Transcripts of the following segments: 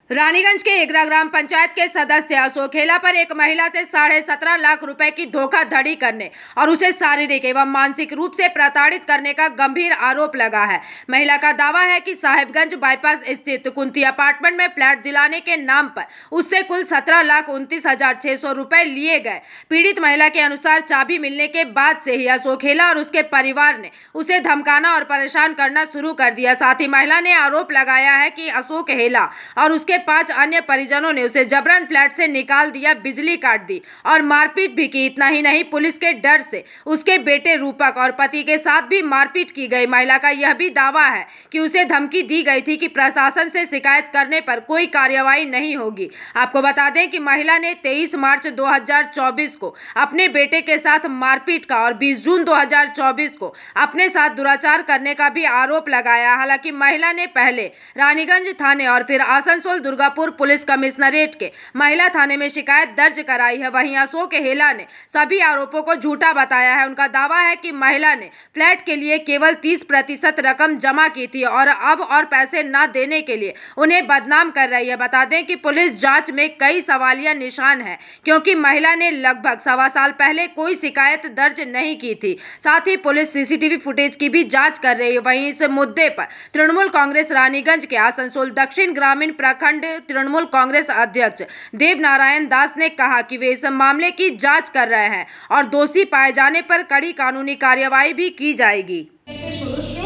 रानीगंज के एगरा ग्राम पंचायत के सदस्य अशोक हेला पर एक महिला से 17.5 लाख रुपए की धोखाधड़ी करने और उसे शारीरिक एवं मानसिक रूप से प्रताड़ित करने का गंभीर आरोप लगा है। महिला का दावा है कि साहिबगंज बाईपास स्थित कुंती अपार्टमेंट में फ्लैट दिलाने के नाम पर उससे कुल 17,29,600 रुपए लिए गए। पीड़ित महिला के अनुसार चाबी मिलने के बाद से ही अशोक हेला और उसके परिवार ने उसे धमकाना और परेशान करना शुरू कर दिया। साथ ही महिला ने आरोप लगाया है कि अशोक हेला और उसके 5 अन्य परिजनों ने उसे जबरन फ्लैट से निकाल दिया, बिजली काट दी और मारपीट भी की। इतना ही नहीं, पुलिस के डर से उसके बेटे रूपक और पति के साथ भी मारपीट की गई। महिला का यह भी दावा है कि उसे धमकी दी गई थी कि प्रशासन से शिकायत करने पर कोई कार्रवाई नहीं होगी। आपको बता दें कि महिला ने 23 मार्च 2024 को अपने बेटे के साथ मारपीट का और 20 जून 2024 को अपने साथ दुराचार करने का भी आरोप लगाया। हालांकि महिला ने पहले रानीगंज थाने और फिर आसनसोल दुर्गापुर पुलिस कमिश्नरेट के महिला थाने में शिकायत दर्ज कराई है। वहीं अशोक हेला ने सभी आरोपों को झूठा बताया है। उनका दावा है कि महिला ने फ्लैट के लिए केवल 30% रकम जमा की थी और अब और पैसे न देने के लिए उन्हें बदनाम कर रही है। बता दें कि पुलिस जांच में कई सवालिया निशान है, क्योंकि महिला ने लगभग 1.25 साल पहले कोई शिकायत दर्ज नहीं की थी। साथ ही पुलिस सीसीटीवी फुटेज की भी जाँच कर रही है। वहीं इस मुद्दे पर तृणमूल कांग्रेस रानीगंज के आसनसोल दक्षिण ग्रामीण प्रखंड तृणमूल कांग्रेस अध्यक्ष देव नारायण दास ने कहा कि वे इस मामले की जांच कर रहे हैं और दोषी पाए जाने पर कड़ी कानूनी कार्यवाही भी की जाएगी। सदस्य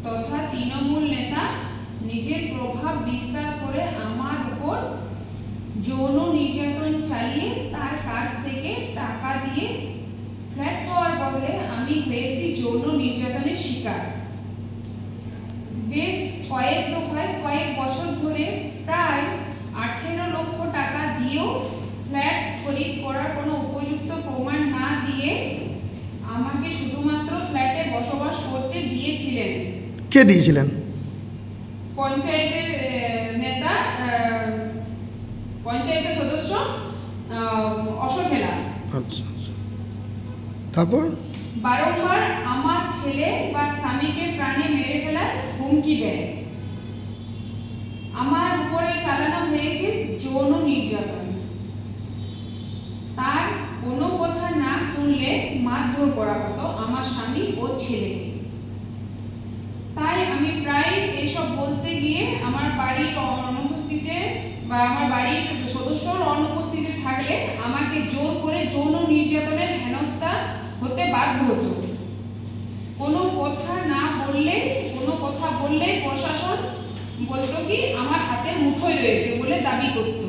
तथा तृणमूल नेता निजेर प्रभाव विस्तार करे आमार उपর যৌন নির্যাতন চালিয়ে তার কাছ থেকে টাকা দিয়ে ফ্ল্যাট পাওয়ার বদলে আমি হয়েছি যৌন নির্যাতনের শিকার। বেশ কয়েক দফায় কয়েক বছর ধরে প্রায় 18 লক্ষ টাকা দিয়েও ফ্ল্যাট খরিদ করার কোনো উপযুক্ত প্রমাণ না দিয়ে আমাকে শুধুমাত্র ফ্ল্যাটে বসবাস করতে দিয়েছিলেন। কে দিয়েছিলেন? পঞ্চায়েতের নেতা, পঞ্চায়েতের সদস্য অশোক হেলা। আচ্ছা, তারপর বারংবার আমার ছেলে বা স্বামীকে প্রাণে মেরে ফেলার হুমকি দেয়। আমার উপরে চালানো হয়েছে যৌন নির্যাতন। তার কোনো কথা না শুনলে মারধর করা হতো আমার স্বামী ও ছেলেকে। তাই আমি প্রায় এসব বলতে গিয়ে আমার বাড়ির অনুপস্থিতিতে বা আমার বাড়ির সদস্যর অনুপস্থিতিতে থাকলে আমাকে জোর করে যৌন নির্যাতনের হেনস্থা হতে বাধ্য হতো। কোনো কথা বললে প্রশাসন বলতো কি আমার হাতের মুঠোয় রয়েছে বলে দাবি করত।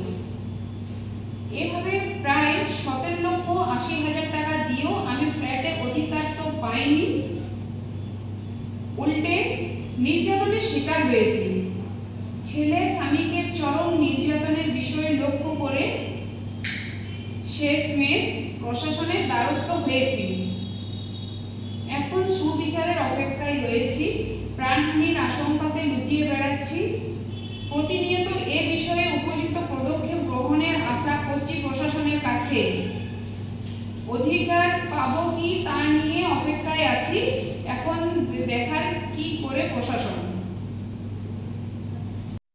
এভাবে প্রায় 17,80,000 টাকা দিয়েও আমি ফ্ল্যাটে অধিকার তো পাইনি, উল্টে নির্যাতনের শিকার হয়েছি। ছেলে স্বামীকে চরম নির্যাতনের বিষয়ে লক্ষ্য করে শেষমেশ প্রশাসনের দ্বারস্থ হয়েছি। এখন সুবিচারের অপেক্ষায় রয়েছি। প্রাণহানির আশঙ্কাতে লুকিয়ে বেড়াচ্ছি। প্রতিনিয়ত এ বিষয়ে উপযুক্ত পদক্ষেপ গ্রহণের আশা করছি প্রশাসনের কাছে। অধিকার পাবো কি তা নিয়ে অপেক্ষায় আছি। এখন দেখার কি করে প্রশাসন।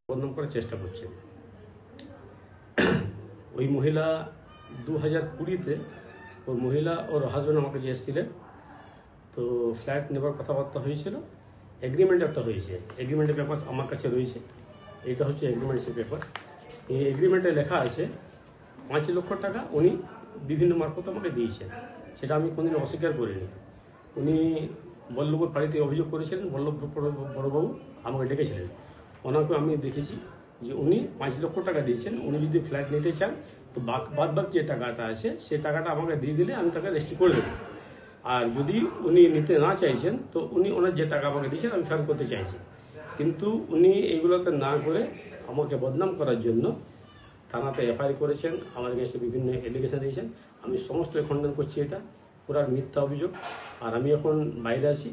বদনাম করার চেষ্টা করছে। ওই মহিলা 2020-তে ওর মহিলা ওর হাজব্যান্ড আমার কাছে এসেছিলেন। তো ফ্ল্যাট নেবার কথাবার্তা হয়েছিল, এগ্রিমেন্ট একটা হয়েছে। এগ্রিমেন্টের পেপার আমার কাছে রয়েছে। এটা হচ্ছে এগ্রিমেন্টের পেপার। এই এগ্রিমেন্টে লেখা আছে 5 লক্ষ টাকা উনি বিভিন্ন মারফত আমাকে দিয়েছেন। সেটা আমি কোনদিন অস্বীকার করিনি। উনি বল্লভপুর বাড়িতে অভিযোগ করেছিলেন। বল্লভপুর বড়বাবু আমাকে ডেকেছিলেন। ওনাকে আমি দেখেছি যে উনি 5 লক্ষ টাকা দিয়েছেন। উনি যদি ফ্ল্যাট নিতে চান তো বাদ যে টাকাটা আছে সে টাকাটা আমাকে দিয়ে দিলে আমি তাকে রেজিস্ট্রি করে দেবো। আর যদি উনি নিতে না চাইছেন তো উনি ওনার যে টাকা আমাকে দিয়েছেন আমি ফেরত করতে চাইছি। কিন্তু উনি এইগুলোতে না করে আমাকে বদনাম করার জন্য থানাতে এফআইআর করেছেন, আমার কাছে বিভিন্ন এলিগেশন দিয়েছেন। আমি সমস্ত খণ্ডন করছি। এটা পুরো মিথ্যা অভিযোগ। আর আমি এখন বাইরে আছি।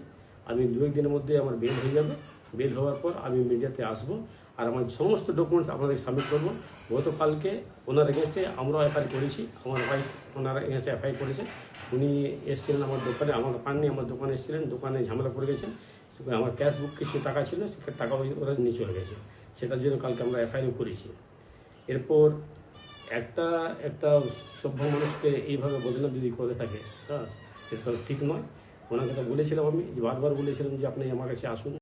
আমি 2-1 দিনের মধ্যে আমার বেল হয়ে যাবে। বেল হওয়ার পর আমি মিডিয়াতে আসবো আর আমার সমস্ত ডকুমেন্টস আপনাদের সাবমিট করবো। গতকালকে ওনার এগেনস্টে আমরাও এফআইআর করেছি। আমার ভাই ওনার এগেনস্টে এফআইআর করেছে। উনি এসেছিলেন আমার দোকানে, আমাকে পাননি, আমার দোকানে এসেছিলেন। দোকানে ঝামেলা পড়ে গেছেন। আমার ক্যাশ বুক কিছু টাকা ছিল, সে টাকা ওরা নিয়ে চলে গেছে। সেটার জন্য কালকে আমরা এফআইআর করেছি। এরপর একটা সভ্য মানুষকে এইভাবে বদনাম যদি করে থাকে, হ্যাঁ, সেটা ঠিক নয়। ওনাকে তো বলেছিলাম, আমি যে বারবার বলেছিলাম যে আপনি আমার কাছে আসুন।